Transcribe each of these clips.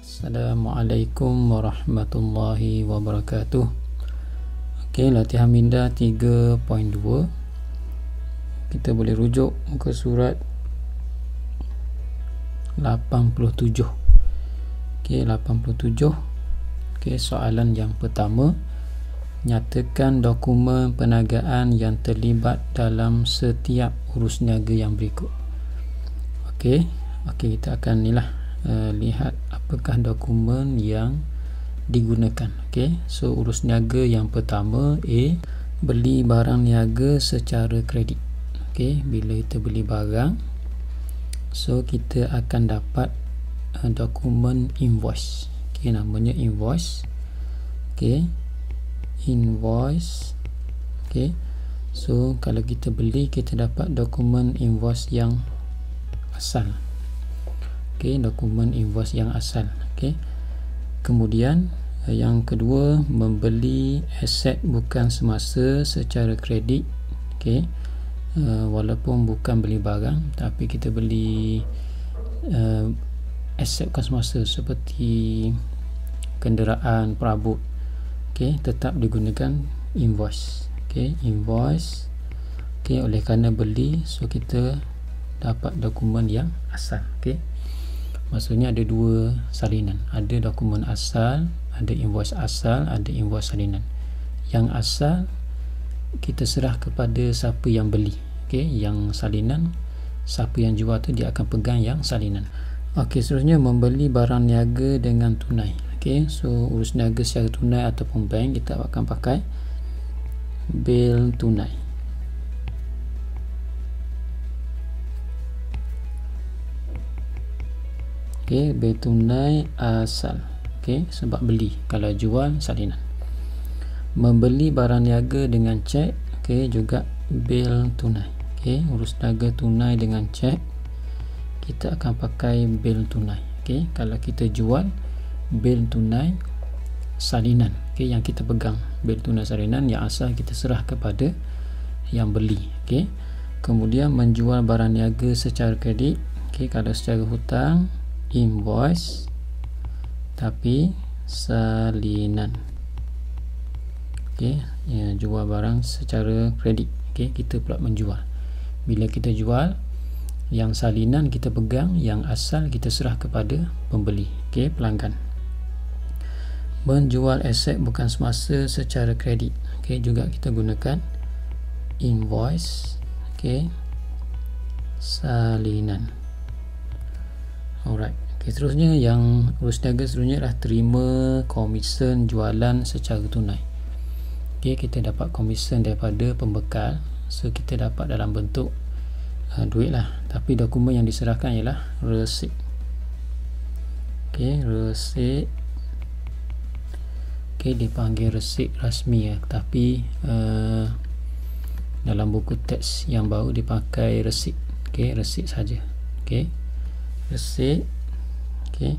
Assalamualaikum warahmatullahi wabarakatuh. Okey, latihan minda 3.2. Kita boleh rujuk ke surat 87. Okey, 87. Okey, soalan yang pertama, nyatakan dokumen perniagaan yang terlibat dalam setiap urus niaga yang berikut. Okey, kita akan lihat apakah dokumen yang digunakan. Okey, so urus niaga yang pertama, A, beli barang niaga secara kredit. Okey, bila kita beli barang, so kita akan dapat dokumen invoice. Okey, namanya invoice. Okey, invoice. Okey, so kalau kita beli, kita dapat dokumen invoice yang asal. Okey, dokumen invoice yang asal. Okey, kemudian yang kedua, membeli aset bukan semasa secara kredit. Okey, walaupun bukan beli barang, tapi kita beli aset bukan semasa seperti kenderaan, perabot. Okey, tetap digunakan invoice. Okey, invoice. Okey, oleh kerana beli, so kita dapat dokumen yang asal. Okey, maksudnya ada dua salinan, ada dokumen asal, ada invoice asal, ada invoice salinan. Yang asal kita serah kepada siapa yang beli. Okey, yang salinan, siapa yang jual tu dia akan pegang yang salinan. Okey, seterusnya membeli barang niaga dengan tunai. Okey, so urus niaga secara tunai ataupun bank, kita akan pakai bil tunai. Okey, bil tunai asal. Okey, sebab beli. Kalau jual, salinan. Membeli barang niaga dengan cek. Okey, juga bil tunai. Okey, urus niaga tunai dengan cek, kita akan pakai bil tunai. Okey, kalau kita jual, bil tunai salinan. Okey, yang kita pegang bil tunai salinan, yang asal kita serah kepada yang beli. Okey, kemudian menjual barang niaga secara kredit. Okey, kalau secara hutang, invoice tapi salinan. Okey, jual barang secara kredit. Okey, kita pula menjual. Bila kita jual, yang salinan kita pegang, yang asal kita serah kepada pembeli. Okey, pelanggan. Menjual aset bukan semasa secara kredit. Okey, juga kita gunakan invoice. Okey, salinan. Alright. Okay, seterusnya yang urus niaga seterusnya adalah terima komisen jualan secara tunai. Okay, kita dapat komisen daripada pembekal, so kita dapat dalam bentuk duit lah, tapi dokumen yang diserahkan ialah resit. Okay, resit. Okay, dipanggil resit rasmi ya, tapi dalam buku teks yang baru dipakai resit. Okay, resit saja. Okay, resit. Okay,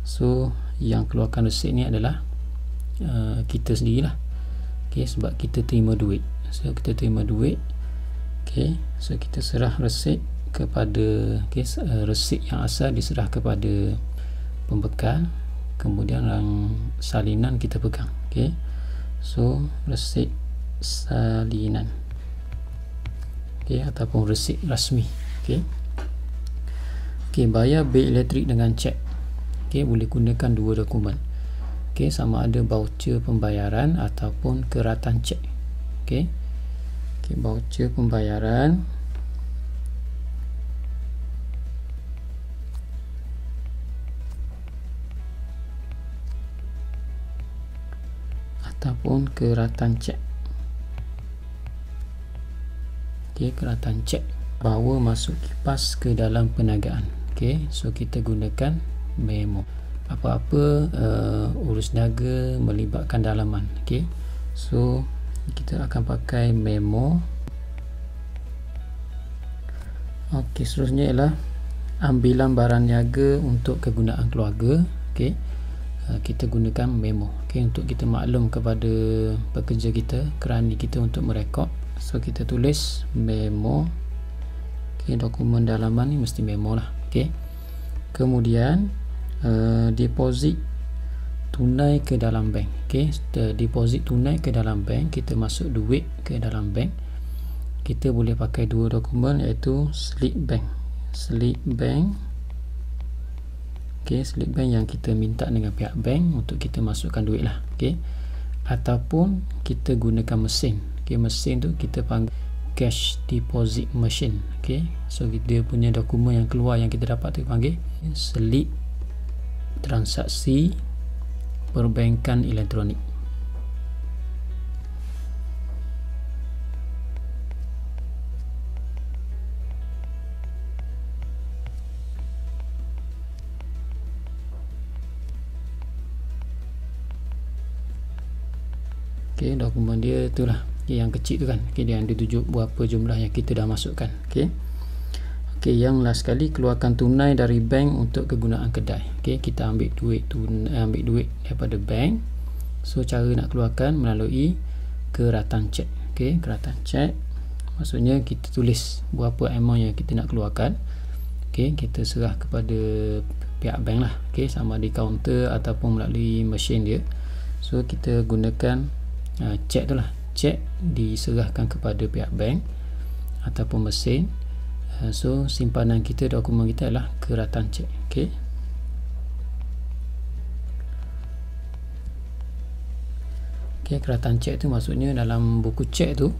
so yang keluarkan resit ni adalah kita sendirilah. Okay, sebab kita terima duit, so kita terima duit. Okay, so kita serah resit kepada, okay, resit yang asal diserah kepada pembekal, kemudian yang salinan kita pegang. Okay, so resit salinan. Okay, ataupun resit rasmi. Okay, okay, bayar bil elektrik dengan cek. Okey, boleh gunakan dua dokumen. Okey, sama ada voucher pembayaran ataupun keratan cek. Okey. Okey, voucher pembayaran ataupun keratan cek. Okey, keratan cek. Bawa masuk kipas ke dalam perniagaan. Okey, so kita gunakan memo. Apa-apa urus niaga melibatkan dalaman. Okey, so kita akan pakai memo. Okey, seterusnya ialah ambilan barang niaga untuk kegunaan keluarga. Okey, kita gunakan memo. Okey, untuk kita maklum kepada pekerja kita, kerani kita untuk merekod, so kita tulis memo. Okey, dokumen dalaman ni mesti memo lah. Okey, kemudian deposit tunai ke dalam bank. Okey, deposit tunai ke dalam bank, kita masuk duit ke dalam bank. Kita boleh pakai dua dokumen, iaitu slip bank. Okey, slip bank yang kita minta dengan pihak bank untuk kita masukkan duit lah. Okey, ataupun kita gunakan mesin. Okey, mesin tu kita panggil cash deposit machine. Okey, so dia punya dokumen yang keluar yang kita dapat tu panggil slip transaksi perbankan elektronik. Okey, dokumen dia itulah yang kecil tu kan. Okey, dia ada tunjuk berapa jumlah yang kita dah masukkan. Okey. Okey, yang last sekali, keluarkan tunai dari bank untuk kegunaan kedai. Okey, kita ambil duit daripada bank. So cara nak keluarkan melalui keratan cek. Okey, keratan cek maksudnya kita tulis berapa amount yang kita nak keluarkan. Okey, kita serah kepada pihak bank lah. Okey, sama di kaunter ataupun melalui mesin dia. So kita gunakan cek tu lah. Cek diserahkan kepada pihak bank ataupun mesin. So simpanan kita, dokumen kita adalah keratan cek. Okey. Okey, keratan cek tu maksudnya dalam buku cek tu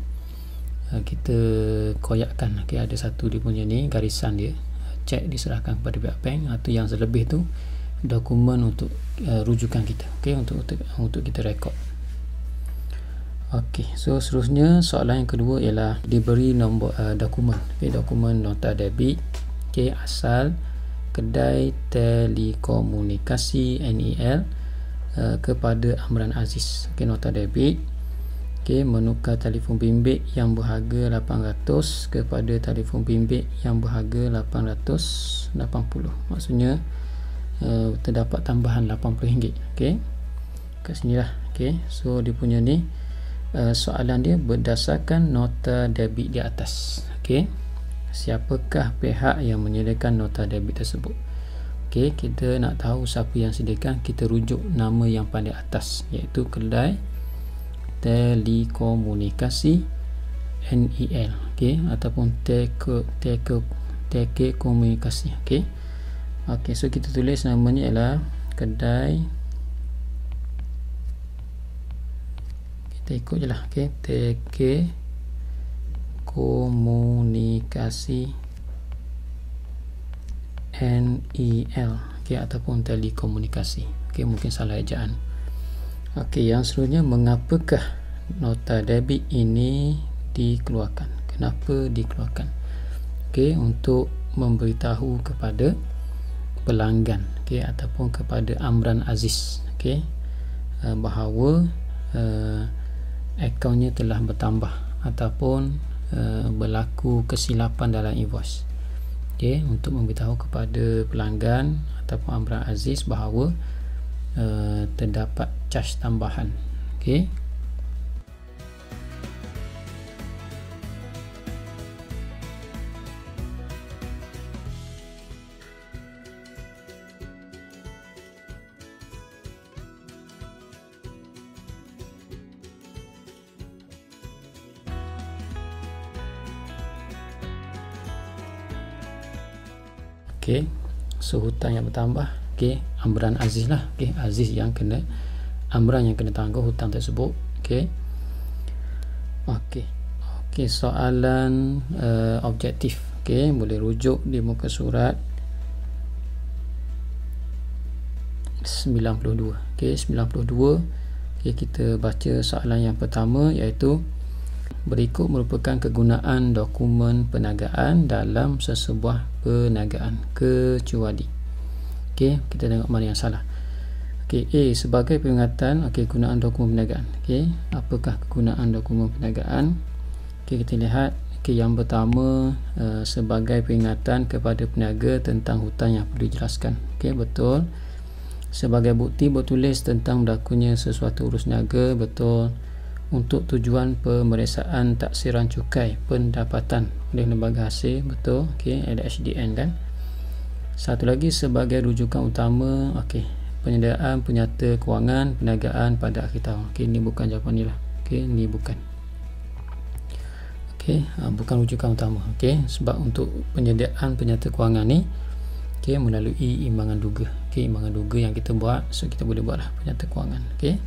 kita koyakkan. Okey, ada satu dia punya ni garisan dia. Cek diserahkan kepada pihak bank, atau yang selebih tu dokumen untuk rujukan kita. Okey, untuk kita rekod. Okey, so seterusnya soalan yang kedua ialah diberi nombor dokumen. Okey, dokumen nota debit. Okey, asal kedai telekomunikasi NEL kepada Amran Aziz. Okey, nota debit. Okey, menukar telefon bimbit yang berharga 800 kepada telefon bimbit yang berharga 880. Maksudnya terdapat tambahan RM80. Okey, kat sini lah. Okey, so dia punya ni soalan dia berdasarkan nota debit di atas. Okey, siapakah pihak yang menyediakan nota debit tersebut? Okey, kita nak tahu siapa yang sediakan, kita rujuk nama yang paling atas, iaitu kedai telekomunikasi NEL. Okey, ataupun telekomunikasi. Okey. Okey, so kita tulis namanya ialah kedai, kita ikut je lah. Okey, telekomunikasi NEL. Okey, ataupun telekomunikasi. Okey, mungkin salah ejaan. Okey, yang seterusnya, mengapakah nota debit ini dikeluarkan? Kenapa dikeluarkan? Okey, untuk memberitahu kepada pelanggan, okey, ataupun kepada Amran Aziz, okey, bahawa akaunnya telah bertambah ataupun berlaku kesilapan dalam invoice. Okey, untuk memberitahu kepada pelanggan ataupun Amran Aziz bahawa terdapat charge tambahan. Okey. Okey, so hutang yang bertambah. Okey, Amran Aziz lah. Okey, Aziz yang kena, Amran yang kena tangguh hutang tersebut. Okey. Okey. Okey, soalan objektif. Okey, boleh rujuk di muka surat 92. Okey, 92. Okey, kita baca soalan yang pertama, iaitu berikut merupakan kegunaan dokumen perniagaan dalam sesebuah perniagaan kecuali. Okey, kita tengok mana yang salah. Okey, A, sebagai peringatan. Okey, gunaan dokumen perniagaan. Okey, apakah kegunaan dokumen perniagaan? Okey, kita lihat. Okey, yang pertama, sebagai peringatan kepada peniaga tentang hutang yang perlu dijelaskan. Okey, betul. Sebagai bukti bertulis tentang berlakunya sesuatu urus niaga, betul. Untuk tujuan pemeriksaan taksiran cukai pendapatan oleh lembaga hasil, betul. Okey, ada HDN kan. Satu lagi sebagai rujukan utama, okey, penyediaan penyata kewangan perniagaan pada akhir tahun. Okey, ni bukan jawapan ni lah. Okey, ni bukan. Okey, bukan rujukan utama. Okey, sebab untuk penyediaan penyata kewangan ni, okey, melalui imbangan duga. Okey, imbangan duga yang kita buat, so kita boleh buatlah penyata kewangan. Okey.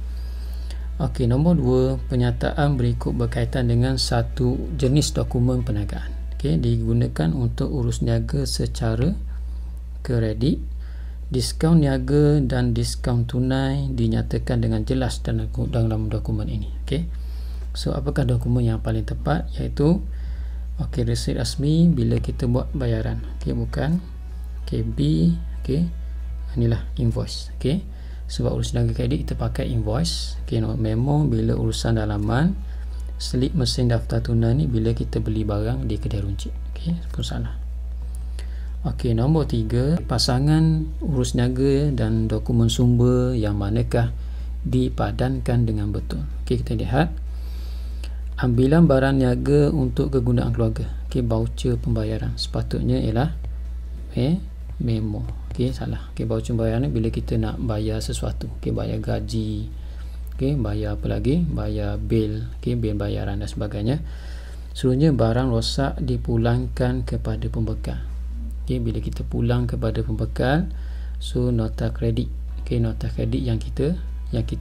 Okey, nombor 2, penyataan berikut berkaitan dengan satu jenis dokumen perniagaan. Okey, digunakan untuk urus niaga secara kredit. Diskaun niaga dan diskaun tunai dinyatakan dengan jelas dalam dokumen ini. Okey. So apakah dokumen yang paling tepat, iaitu okey, resit rasmi bila kita buat bayaran. Okey, bukan. Okey, B, okey. Inilah invoice. Okey. Sebab urus niaga kredit kita pakai invoice. Okey, memo bila urusan dalaman. Slip mesin daftar tunai ni bila kita beli barang di kedai runcit. Okey, pun salah. Okey, nombor 3, pasangan urus niaga dan dokumen sumber yang manakah dipadankan dengan betul. Okey, kita lihat ambilan barang niaga untuk kegunaan keluarga. Okey, voucher pembayaran sepatutnya ialah memo. Okey, salah. Okey, voucher pembayaran ni bila kita nak bayar sesuatu. Okey, bayar gaji. Okey, bayar apa lagi? Bayar bil. Okey, bil bayaran dan sebagainya. Seluruhnya barang rosak dipulangkan kepada pembekal. Okey, bila kita pulang kepada pembekal, so nota kredit. Okey, nota kredit yang kita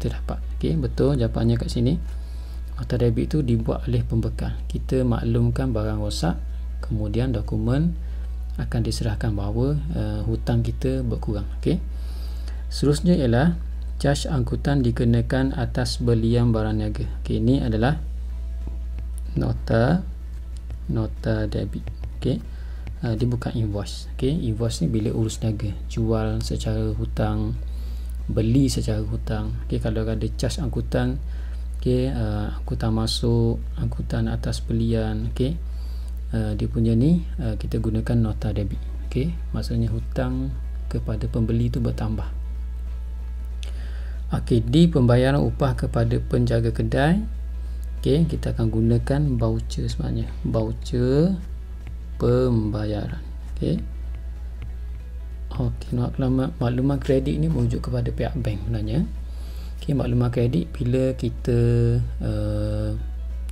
dapat. Okey, betul jawapannya kat sini. Nota debit tu dibuat oleh pembekal. Kita maklumkan barang rosak, kemudian dokumen akan diserahkan bahawa hutang kita berkurang. Okey. Seterusnya ialah caj angkutan dikenakan atas belian barang niaga. Okey, ini adalah nota debit. Okey. Dia bukan invoice. Okey, invoice ni bila urus niaga, jual secara hutang, beli secara hutang. Okey, kalau ada caj angkutan, okey, angkutan masuk, angkutan atas belian, okey, dia punya ni kita gunakan nota debit. Okey, maksudnya hutang kepada pembeli tu bertambah. Okey, di pembayaran upah kepada penjaga kedai, okey, kita akan gunakan voucher sebenarnya. Voucher pembayaran. Okey. Okey, maklumat kredit ni merujuk kepada pihak bank sebenarnya. Okey, maklumat kredit bila kita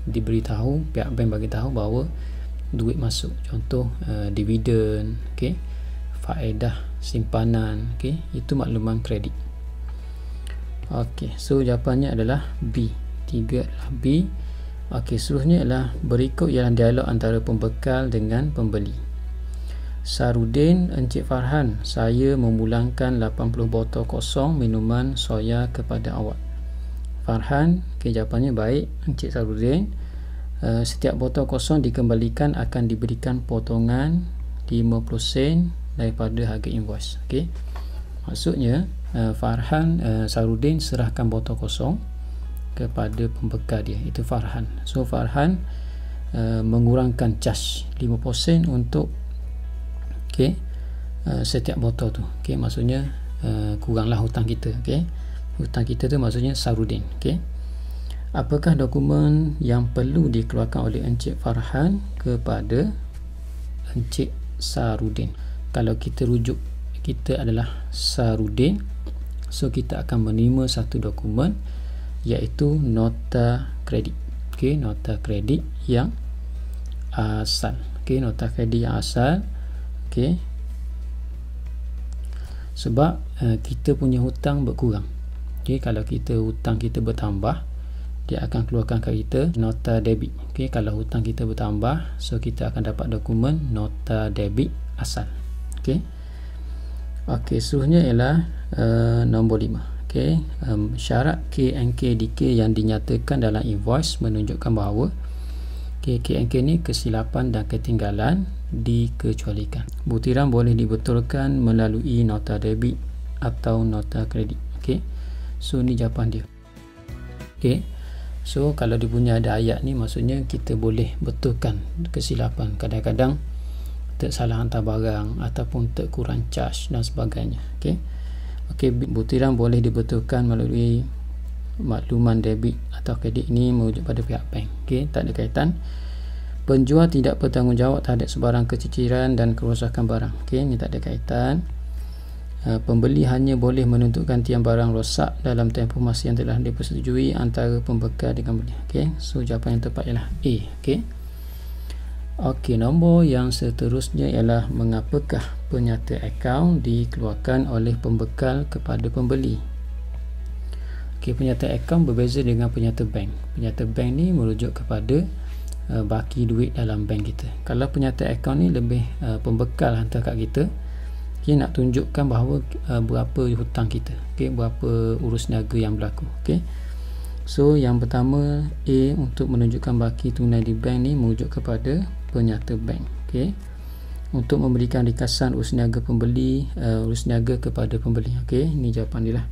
diberitahu, pihak bank bagi tahu bahawa duit masuk, contoh dividen, okey, faedah simpanan, okey, itu maklumat kredit. Okey, so jawapannya adalah B. 3 adalah B. Okey, seterusnya ialah berikut ialah dialog antara pembekal dengan pembeli. Sarudin, Encik Farhan, saya memulangkan 80 botol kosong minuman soya kepada awak. Farhan, okey, jawapannya baik. Encik Sarudin, setiap botol kosong dikembalikan akan diberikan potongan 50 sen daripada harga invoice. Okey. Maksudnya Farhan, Sarudin serahkan botol kosong kepada pembekal dia, itu Farhan. So Farhan mengurangkan caj 50 sen untuk setiap botol tu. Okey, maksudnya kuranglah hutang kita. Okey, hutang kita tu maksudnya Sarudin. Okey, apakah dokumen yang perlu dikeluarkan oleh Encik Farhan kepada Encik Sarudin? Kalau kita rujuk kita adalah Sarudin, so kita akan menerima satu dokumen iaitu nota kredit. Okey, nota kredit yang asal. Okey, nota kredit yang asal. Okey, sebab kita punya hutang berkurang. Okey, kalau kita hutang kita bertambah, dia akan keluarkan kat kita nota debit. Okey, kalau hutang kita bertambah, so kita akan dapat dokumen nota debit asal. Okey. Okey, seterusnya ialah nombor 5. Okey, syarat KNK-DK yang dinyatakan dalam invoice menunjukkan bahawa KNK ni kesilapan dan ketinggalan dikecualikan. Butiran boleh dibetulkan melalui nota debit atau nota kredit. Okey, so ni jawapan dia. Okey, so kalau dia punya ada ayat ni, maksudnya kita boleh betulkan kesilapan. Kadang-kadang tersalah hantar barang ataupun terkurang caj dan sebagainya. Okey. Okey, butiran boleh dibetulkan melalui makluman debit atau kredit ni merujuk pada pihak bank. Okey, tak ada kaitan. Penjual tidak bertanggungjawab terhadap sebarang keciciran dan kerosakan barang. Okey, ini tak ada kaitan. Pembeli hanya boleh menentukan tiang barang rosak dalam tempoh masa yang telah dipersetujui antara pembekal dengan pembeli. Okey, so jawapan yang tepat ialah A. Okey. Okey, nombor yang seterusnya ialah mengapakah penyata akaun dikeluarkan oleh pembekal kepada pembeli. Okey, penyata akaun berbeza dengan penyata bank. Penyata bank ni merujuk kepada baki duit dalam bank kita. Kalau penyata akaun ni lebih pembekal hantar kat kita, okay, nak tunjukkan bahawa berapa hutang kita, okay, berapa urus niaga yang berlaku. Okay. So yang pertama A, untuk menunjukkan baki tunai di bank ni merujuk kepada penyata bank. Okay. Untuk memberikan ringkasan urus niaga pembeli, urus niaga kepada pembeli. Okay, ini jawapan dia lah.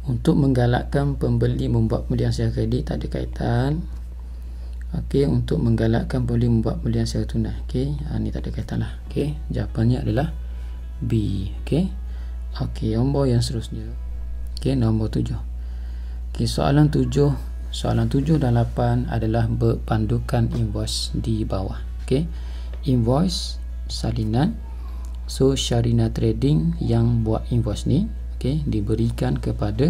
Untuk menggalakkan pembeli membuat pembelian secara kredit, tak ada kaitan. Okey, untuk menggalakkan pembeli membuat pembelian secara tunai. Okey, ni tak ada kaitan lah. Okey, jawapannya adalah B. Okey. Okey, nombor yang seterusnya. Okey, nombor 7. Okey, soalan 7 dan 8 adalah berpandukan invoice di bawah. Okey. Invoice salinan. So Sharina Trading yang buat invoice ni, okey, diberikan kepada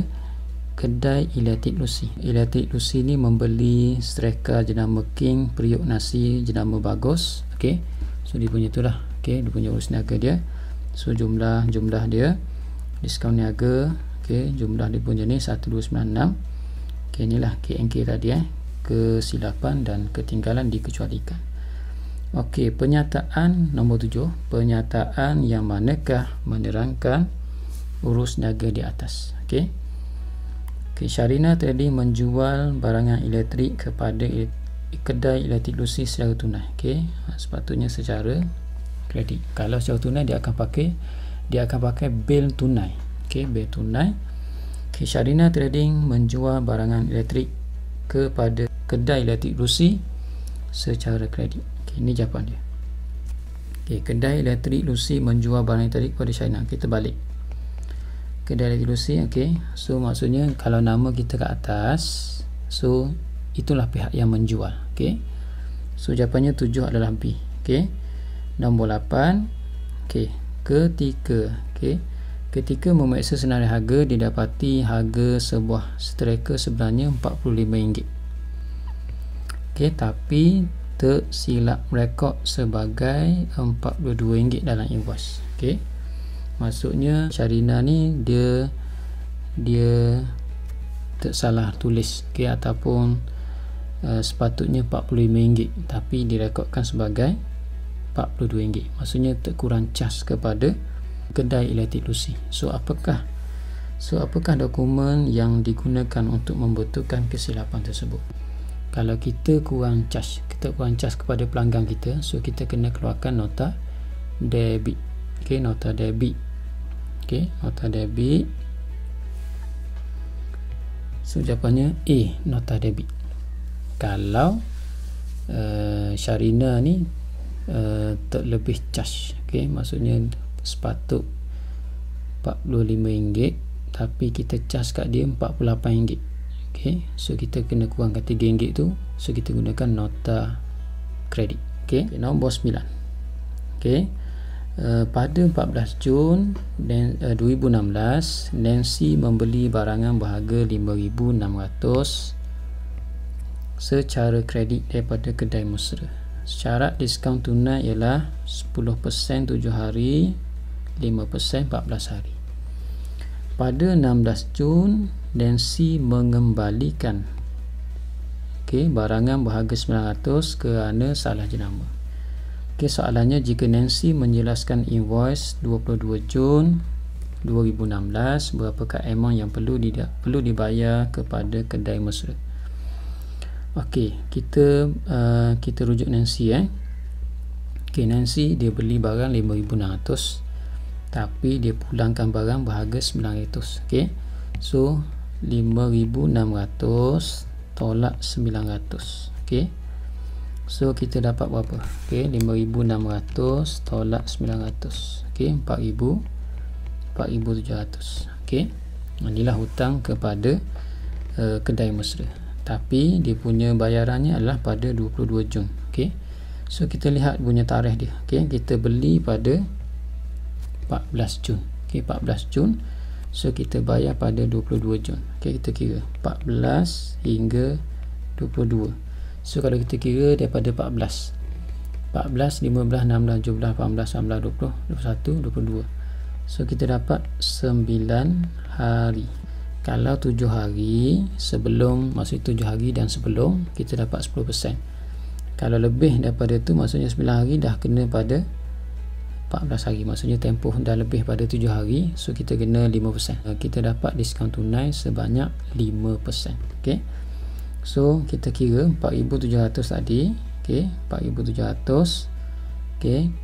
kedai Electric Lucy. Electric Lucy ni membeli striker jenama King, periuk nasi jenama Bagus. Okey. So dia punya itulah. Okey, dia punya urus niaga dia. So jumlah dia, diskaun niaga, okey, jumlah dia punya ni 1296. Okey, inilah KNK tadi kesilapan dan ketinggalan dikecualikan. Okey, penyataan nombor 7, penyataan yang manakah menerangkan urus niaga di atas. Okey. Okay, Sharina Trading menjual barangan elektrik kepada kedai Electric Lucy secara tunai. Okay, sepatutnya secara kredit. Kalau secara tunai dia akan pakai bil tunai. Okay, bil tunai. Okay, Sharina Trading menjual barangan elektrik kepada kedai Electric Lucy secara kredit. Okay, ini jawapan dia. Okay, kedai Electric Lucy menjual barang elektrik kepada Sharina. Kita balik. Kedai Electric Lucy, okey. So maksudnya kalau nama kita kat atas, so itulah pihak yang menjual, okey. So jawapannya 7 adalah B, okey. Nombor 8, okey. Ketika memeriksa senarai harga, didapati harga sebuah striker sebenarnya RM45. Okey, tapi tersilap rekod sebagai RM42 dalam invoice, okey. Maksudnya Sharina ni dia tersalah tulis, okey, ataupun sepatutnya RM45 tapi direkodkan sebagai RM42. Maksudnya terkurang cas kepada kedai Electric Lucy. So apakah dokumen yang digunakan untuk membetulkan kesilapan tersebut? Kalau kita kurang cas kepada pelanggan kita, so kita kena keluarkan nota debit. Okey, nota debit. Okey, nota debit. So jawapannya A, nota debit. Kalau Sharina ni terlebih cas, okey, maksudnya sepatut RM45 tapi kita cas kat dia RM48. Okey, so kita kena kurangkan RM3 tu, so kita gunakan nota kredit. Okey, nombor 9. Okey. Pada 14 Jun 2016, Nancy membeli barangan berharga RM5,600 secara kredit daripada kedai mesra. Syarat diskaun tunai ialah 10% 7 hari, 5% 14 hari. Pada 16 Jun, Nancy mengembalikan barangan berharga RM900 kerana salah jenama. Okay, soalannya, jika Nancy menjelaskan invoice 22 Jun 2016, berapakah amount yang perlu dibayar kepada kedai mesra? Okey, kita rujuk Nancy. Okey, Nancy dia beli barang RM5,600 tapi dia pulangkan barang berharga RM900. Okey, so RM5,600 tolak RM900. Okey, so kita dapat berapa? Okey, RM5,600 tolak RM900. Okey, RM4,700. Okey, inilah hutang kepada kedai mesra. tapi dia punya bayarannya adalah pada 22 Jun. Okey. So kita lihat punya tarikh dia. Okey, kita beli pada 14 Jun. Okey, 14 Jun. So kita bayar pada 22 Jun. Okey, kita kira 14 hingga 22. So kalau kita kira daripada 14, 15, 16, 17, 18, 19, 20, 21, 22. So kita dapat 9 hari. Kalau 7 hari sebelum, maksudnya 7 hari dan sebelum, kita dapat 10%. Kalau lebih daripada tu, maksudnya 9 hari dah kena pada 14 hari, maksudnya tempoh dah lebih pada 7 hari, so kita kena 5%. Kita dapat diskaun tunai sebanyak 5%. Okey. So kita kira 4,700 tadi. Okey, 4,700. Okey,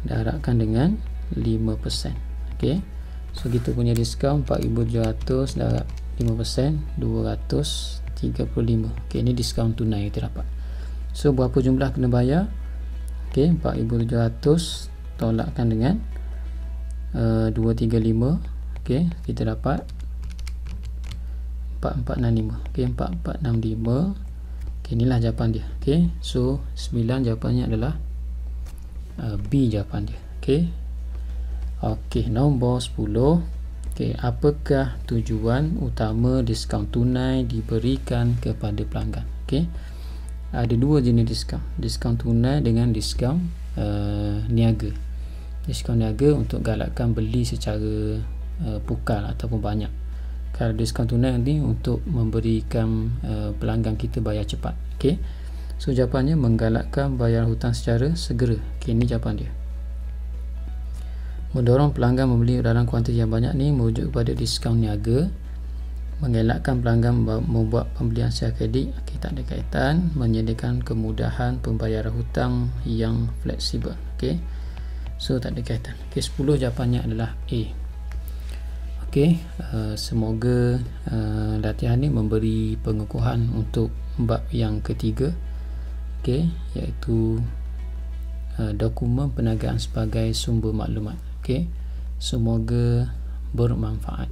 darabkan dengan 5%. Okey. So kita punya diskaun 4,700 darab 5%, 235. Okey, ini diskaun tunai kita dapat. So berapa jumlah kena bayar? Okey, 4,700 tolakkan dengan 235. Okey, kita dapat 4465. Okey, 4465. Okey, inilah jawapan dia. Okey, so 9 jawapannya adalah B jawapan dia. Okey. Okey, nombor 10. Okey, apakah tujuan utama diskaun tunai diberikan kepada pelanggan? Okey. Ada dua jenis diskaun. Diskaun tunai dengan diskaun niaga. Diskaun niaga untuk galakkan beli secara pukal ataupun banyak. Kalau diskaun tunai nanti untuk memberikan pelanggan kita bayar cepat. Okey. So jawapannya menggalakkan bayar hutang secara segera. Okey, ini jawapan dia. Mendorong pelanggan membeli dalam kuantiti yang banyak ni merujuk kepada diskaun niaga. Mengelakkan pelanggan membuat pembelian secara kredit. Okey, tak ada kaitan. Menyediakan kemudahan pembayaran hutang yang fleksibel. Okey. So tak ada kaitan. Okey, 10 jawapannya adalah A. Okey, semoga latihan ni memberi pengukuhan untuk bab yang ketiga. Okey, iaitu dokumen perniagaan sebagai sumber maklumat. Okey, semoga bermanfaat.